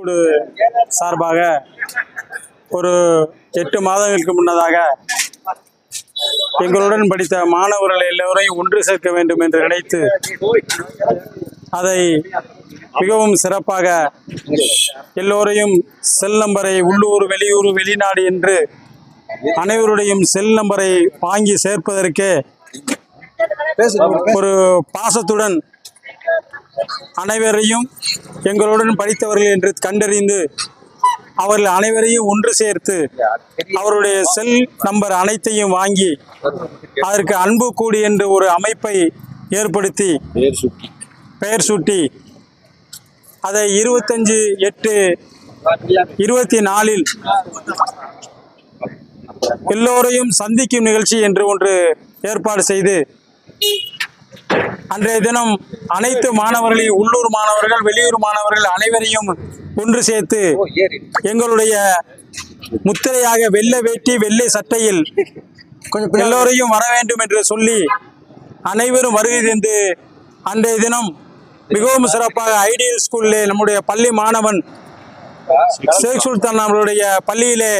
அன்புக்கூடு சார்பாக ஒரு 8 மாதங்களுக்கு முன்னதாக எங்களுடன் படித்த மாணவர்கள் எல்லோரையும் ஒன்று சேர்க்க வேண்டும் என்று நினைத்து அதை மிகவும் சிறப்பாக எல்லோரையும் செல் நம்பரை உள்ளூர் வெளியூர் வெளிநாடு என்று அனைவருடையும் செல் நம்பரை வாங்கி சேர்ப்பதற்கு ஒரு பாசத்துடன் அனைவரையும் எங்களுடன் படித்தவர்கள் என்று கண்டறிந்து அவர்கள் அனைவரையும் ஒன்று சேர்த்து அவருடைய செல் நம்பர் அனைத்தையும் வாங்கி அதற்கு அன்புக்கூடு என்ற ஒரு அமைப்பை ஏற்படுத்தி பெயர் சூட்டி அதை 25/8/24 எல்லோரையும் சந்திக்கும் நிகழ்ச்சி என்று ஒன்று ஏற்பாடு செய்து அன்றைய தினம் அனைத்து மாணவர்களையும் உள்ளூர் மாணவர்கள் வெளியூர் மாணவர்கள் அனைவரையும் ஒன்று சேர்த்து எங்களுடைய முத்திரையாக வெள்ளை வேட்டி வெள்ளை சட்டையில் எல்லோரையும் வர வேண்டும் என்று சொல்லி அனைவரும் வருகை தந்து அன்றைய தினம் மிகவும் சிறப்பாக ஐடியல் ஸ்கூலிலே நம்முடைய பள்ளி மாணவன் ஷேக் சுல்தான் நம்மளுடைய பள்ளியிலே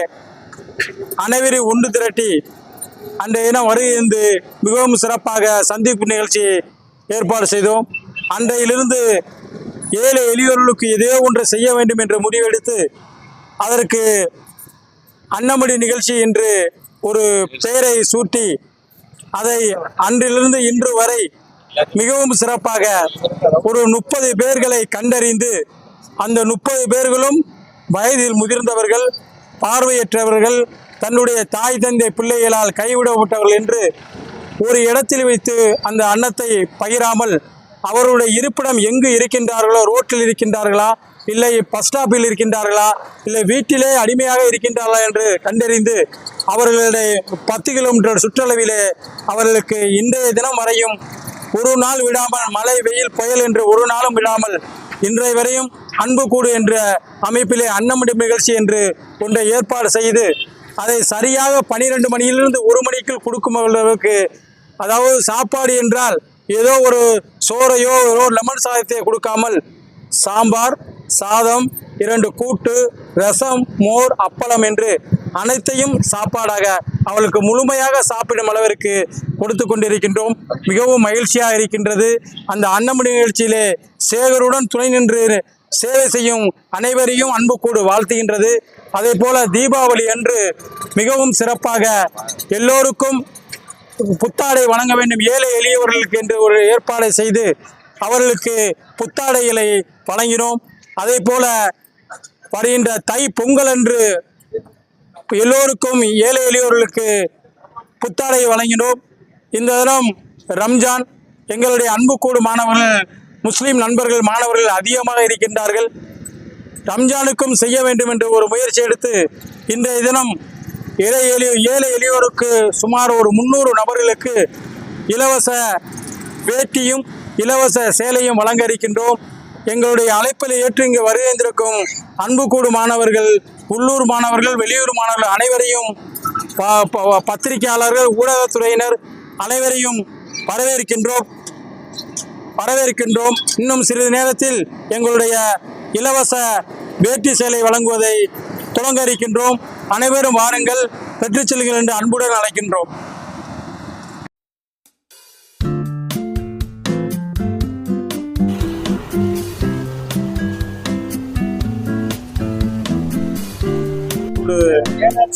அனைவரையும் ஒன்று திரட்டி அன்றைய தினம் வருகை தந்து மிகவும் சிறப்பாக சந்திப்பு நிகழ்ச்சி ஏற்பாடு செய்தோம். அன்றையிலிருந்து ஏழை எளியோர்களுக்கு ஏதோ ஒன்று செய்ய வேண்டும் என்று முடிவெடுத்து அதற்கு அன்னமடி நிகழ்ச்சி என்று ஒரு பெயரை சூட்டி அதை அன்றிலிருந்து இன்று வரை மிகவும் சிறப்பாக ஒரு 30 பேர்களை கண்டறிந்து அந்த 30 பேர்களும் வயதில் முதிர்ந்தவர்கள், பார்வையற்றவர்கள், தன்னுடைய தாய் தந்தை பிள்ளைகளால் கைவிடப்பட்டவர்கள் என்று ஒரு இடத்தில் வைத்து அந்த அன்னத்தை பகிராமல் அவருடைய இருப்பிடம் எங்கு இருக்கின்றார்களோ, ரோட்டில் இருக்கின்றார்களா, இல்லை பஸ் ஸ்டாப்பில் இருக்கின்றார்களா, இல்லை வீட்டிலே அடிமையாக இருக்கின்றார்களா என்று கண்டறிந்து அவர்களுடைய 10 கிலோமீட்டர் சுற்றளவிலே அவர்களுக்கு இன்றைய தினம் வரையும் ஒரு நாள் விடாமல், மழை வெயில் புயல் என்று ஒரு நாளும் விடாமல் இன்றைய வரையும் அன்புக்கூடு என்ற அமைப்பிலே அன்னமடி நிகழ்ச்சி என்று ஒன்றை ஏற்பாடு செய்து அதை சரியாக 12 மணியிலிருந்து 1 மணிக்குள் கொடுக்கும் அளவுக்கு, அதாவது சாப்பாடு என்றால் ஏதோ ஒரு சோறையோ ஏதோ லெமன் சாதத்தை கொடுக்காமல் சாம்பார் சாதம் 2 கூட்டு ரசம் மோர் அப்பளம் என்று அனைத்தையும் சாப்பாடாக அவளுக்கு முழுமையாக சாப்பிடும் அளவிற்கு கொடுத்து கொண்டிருக்கின்றோம். மிகவும் மகிழ்ச்சியாக இருக்கின்றது. அந்த அன்னமடி நிகழ்ச்சியிலே சேகருடன் துணை நின்று சேவை செய்யும் அனைவரையும் அன்புக்கூடு வாழ்த்துகின்றது. அதே போல தீபாவளி அன்று மிகவும் சிறப்பாக எல்லோருக்கும் புத்தாடை வழங்க வேண்டும் ஏழை எளியவர்களுக்கு என்று ஒரு ஏற்பாடை செய்து அவர்களுக்கு புத்தாடைகளை வழங்கினோம். அதே போல வருகின்ற தை பொங்கல் அன்று எல்லோருக்கும் ஏழை எளியவர்களுக்கு புத்தாடை வழங்கினோம். இந்த தினம் ரம்ஜான், எங்களுடைய அன்புக்கூடு மாணவர்கள் முஸ்லீம் நண்பர்கள் மாணவர்கள் அதிகமாக இருக்கின்றார்கள். ரம்ஜானுக்கும் செய்ய வேண்டும் என்று ஒரு முயற்சி எடுத்து இன்றைய தினம் ஏழை எளியோருக்கு சுமார் ஒரு 300 நபர்களுக்கு இலவச வேட்டியும் இலவச சேலையும் வழங்க இருக்கின்றோம். எங்களுடைய அழைப்பில் ஏற்று இங்கு வருகின்றிருக்கும் அன்புக்கூடு மாணவர்கள், உள்ளூர் மாணவர்கள், வெளியூர் மாணவர்கள் அனைவரையும், பத்திரிகையாளர்கள், ஊடகத்துறையினர் அனைவரையும் வரவேற்கின்றோம். இன்னும் சிறிது நேரத்தில் எங்களுடைய இலவச வேட்டி சேலை வழங்குவதை தொடங்க இருக்கின்றோம். அனைவரும் வாருங்கள், பெற்றுச் செல்லுங்கள் என்று அன்புடன் அழைக்கின்றோம்.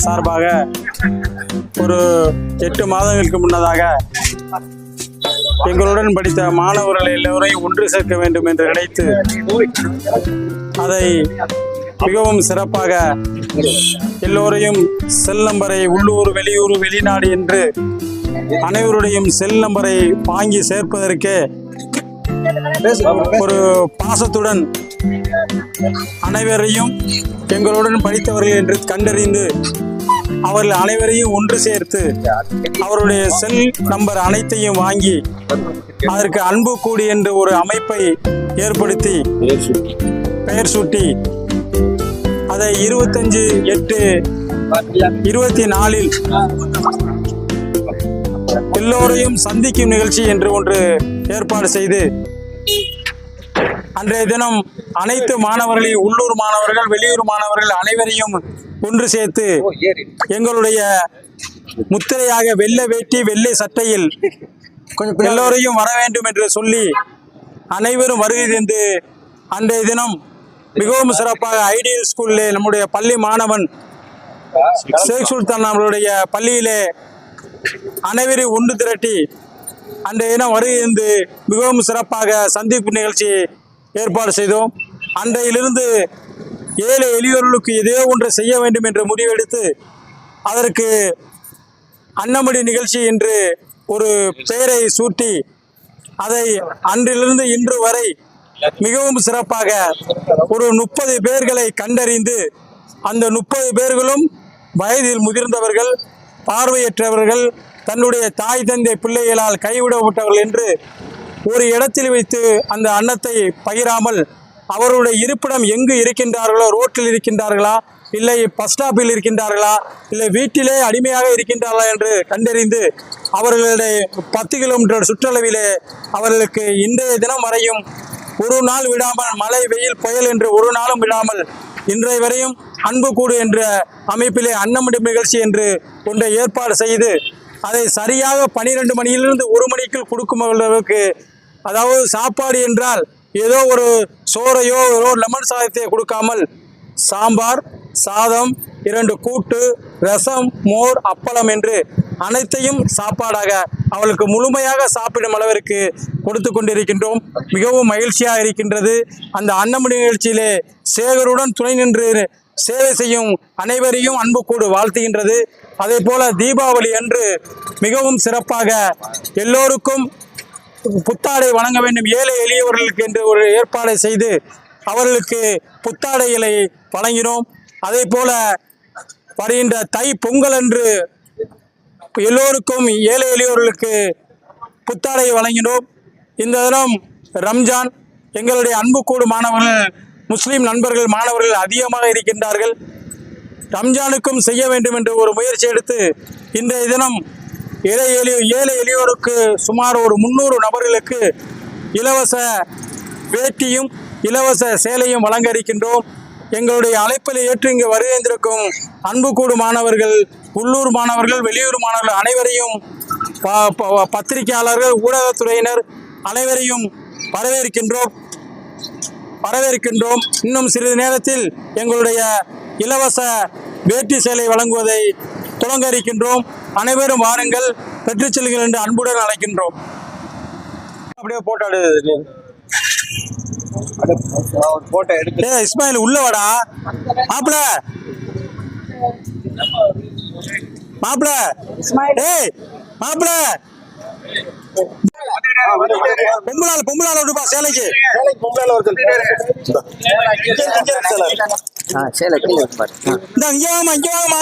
சார்பாக ஒரு 8 மாதங்களுக்கு முன்னதாக எங்களுடன் படித்த மாணவர்கள் எல்லோரையும் ஒன்று சேர்க்க வேண்டும் என்று நினைத்து அதை மிகவும் சிறப்பாக எல்லோரையும் செல் நம்பரை உள்ளூர் வெளியூர் வெளிநாடு என்று அனைவருடையும் செல் நம்பரை வாங்கி சேர்ப்பதற்கு ஒரு பாசத்துடன் அனைவரையும் எங்களுடன் படித்தவர்கள் என்று கண்டறிந்து அவர்கள் அனைவரையும் ஒன்று சேர்த்து அவருடைய செல் நம்பர் அனைத்தையும் வாங்கி அதற்கு அன்புக்கூடு என்ற ஒரு அமைப்பை ஏற்படுத்தி பெயர் சூட்டி அதை 25/8/24 எல்லோரையும் சந்திக்கும் நிகழ்ச்சி என்று ஒன்று ஏற்பாடு செய்து அன்றைய தினம் அனைத்து மாணவர்களையும் உள்ளூர் மாணவர்கள் வெளியூர் மாணவர்கள் அனைவரையும் ஒன்று சேர்த்து எங்களுடைய முத்திரையாக வெள்ளை வேட்டி வெள்ளை சட்டையில் எல்லோரையும் வர வேண்டும் என்று சொல்லி அனைவரும் வருகை தந்து அன்றைய தினம் மிகவும் சிறப்பாக ஐடியல் ஸ்கூலிலே நம்முடைய பள்ளி மாணவன் ஷேக் சுல்தான் அவர்களுடைய பள்ளியிலே அனைவரையும் ஒன்று திரட்டி அன்றைய தினம் வருகை தந்து மிகவும் சிறப்பாக சந்திப்பு நிகழ்ச்சி ஏற்பாடு செய்தோம். அன்றையிலிருந்து ஏழை எளியோர்களுக்கு ஏதோ ஒன்று செய்ய வேண்டும் என்று முடிவெடுத்து அதற்கு அன்னமடி நிகழ்ச்சி என்று ஒரு பெயரை சூட்டி அதை அன்றிலிருந்து இன்று வரை மிகவும் சிறப்பாக ஒரு 30 பேர்களை கண்டறிந்து அந்த 30 பேர்களும் வயதில் முதிர்ந்தவர்கள், பார்வையற்றவர்கள், தன்னுடைய தாய் தந்தை பிள்ளைகளால் கைவிடப்பட்டவர்கள் என்று ஒரு இடத்தில் வைத்து அந்த அன்னத்தை பகிராமல் அவருடைய இருப்பிடம் எங்கு இருக்கின்றார்களோ, ரோட்டில் இருக்கின்றார்களா, இல்லை பஸ் ஸ்டாப்பில் இருக்கின்றார்களா, இல்லை வீட்டிலே அடிமையாக இருக்கின்றார்களா என்று கண்டறிந்து அவர்களுடைய 10 கிலோமீட்டர் சுற்றளவிலே அவர்களுக்கு இன்றைய தினம் வரையும் ஒரு நாள் விடாமல், மழை வெயில் புயல் என்று ஒரு நாளும் விடாமல் இன்றைய வரையும் அன்பு கூடு என்ற அமைப்பிலே அன்னமடி நிகழ்ச்சி என்று ஒன்றை ஏற்பாடு செய்து அதை சரியாக 12 மணியிலிருந்து 1 மணிக்குள் கொடுக்கும் அளவுக்கு, அதாவது சாப்பாடு என்றால் ஏதோ ஒரு சோறையோ ஒரு லெமன் சாதத்தையோ கொடுக்காமல் சாம்பார், சாதம், 2 கூட்டு, ரசம், மோர், அப்பளம் என்று அனைத்தையும் சாப்பாடாக அவளுக்கு முழுமையாக சாப்பிடும் அளவிற்கு கொடுத்து கொண்டிருக்கின்றோம். மிகவும் மகிழ்ச்சியாக இருக்கின்றது. அந்த அன்னமடி நிகழ்ச்சியிலே சேகருடன் துணை நின்று சேவை செய்யும் அனைவரையும் அன்பு கூடு வாழ்த்துகின்றது. அதே போல தீபாவளி அன்று மிகவும் சிறப்பாக எல்லோருக்கும் புத்தாடை வழங்க வேண்டும், ஏழை எளியவர்களுக்கு என்று ஒரு ஏற்பாடை செய்து அவர்களுக்கு புத்தாடைகளை வழங்கினோம். அதே போல வருகின்ற தை பொங்கல் அன்று எல்லோருக்கும் ஏழை எளியவர்களுக்கு புத்தாடை வழங்கினோம். இந்த தினம் ரம்ஜான், எங்களுடைய அன்பு கூடு மாணவர்கள், முஸ்லீம் நண்பர்கள், மாணவர்கள் அதிகமாக இருக்கின்றார்கள். ரம்ஜானுக்கும் செய்ய வேண்டும் என்று ஒரு முயற்சி எடுத்து இன்றைய தினம் ஏழை எளியோருக்கு சுமார் ஒரு 300 நபர்களுக்கு இலவச வேட்டியும் இலவச சேலையும் வழங்க இருக்கின்றோம். எங்களுடைய அழைப்பில் ஏற்று இங்கு வருகின்றிருக்கும் அன்பு கூடு மாணவர்கள், உள்ளூர் மாணவர்கள், வெளியூர் மாணவர்கள் அனைவரையும், பத்திரிகையாளர்கள், ஊடகத்துறையினர் அனைவரையும் வரவேற்கின்றோம். இன்னும் சிறிது நேரத்தில் எங்களுடைய இலவச வேட்டி சேலை வழங்குவதை தொடங்க இருக்கின்றோம். அனைவரும் வாருங்கள், பெற்றுச் செல்லுங்கள் என்று அன்புடன் அழைக்கின்றோம். அப்படியே போட்டோ எடுத்து இஸ்மாயில் உள்ள வாடா. மாப்பிள ஏய் மாப்பிள, பொம்பளால விடுப்பா சேலைக்கு. சேலை கீழே பாரு. இங்க வாமா.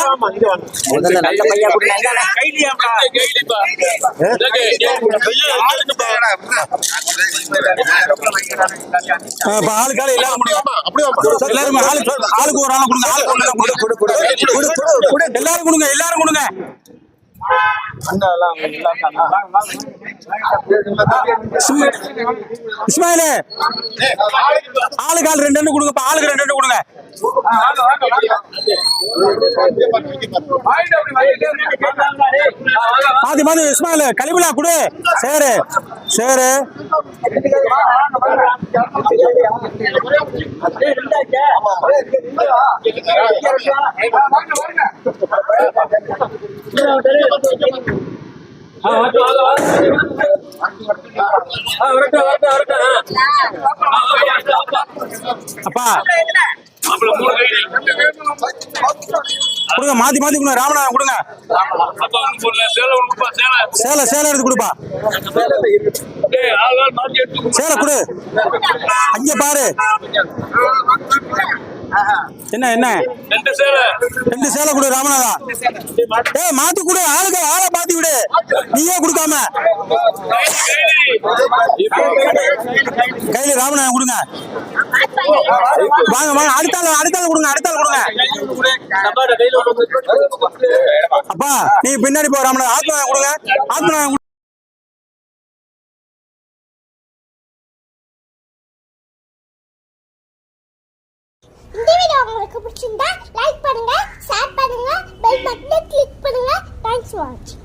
நல்ல பையா ஆளுக்கால எல்லாரும் ஆளுக்கு ஒரு ஆளை கொடுங்க. எல்லாரும் கொடுங்க. இஸ்மாயிலே ஆளுக்கு ஆள் 2 கொடுங்கப்பா. ஆளுக்கு 2 கொடுங்க. மாதி இஸ்மாயில கலிபுலா கொடு. சேரு அப்பா கொடுங்க. மாத்தி கொடுங்க. ராமநாதன் கொடுங்க. சேலை எடுத்து கொடுப்பா. சேலை கொடு. அங்க பாரு. என்ன 2 சேலை கொடு ராமநாதா. மாத்தி கொடு. ஆளை மாத்தி விடு. நீயே கொடுக்காம கையில ராமநாதன் கொடுங்க. வாங்க அடுத்தால கொடுங்க. அப்பா நீ பின்னாடி போ ராமநாதன். ஆத்மநாதன் கொடுங்க. இந்த வீடியோ உங்களுக்கு பிடிச்சிருந்தா லைக் பண்ணுங்க, ஷேர் பண்ணுங்க, பெல் பட்டனை கிளிக் பண்ணுங்க. தேங்க்ஸ் ஃபார் வாட்சிங்.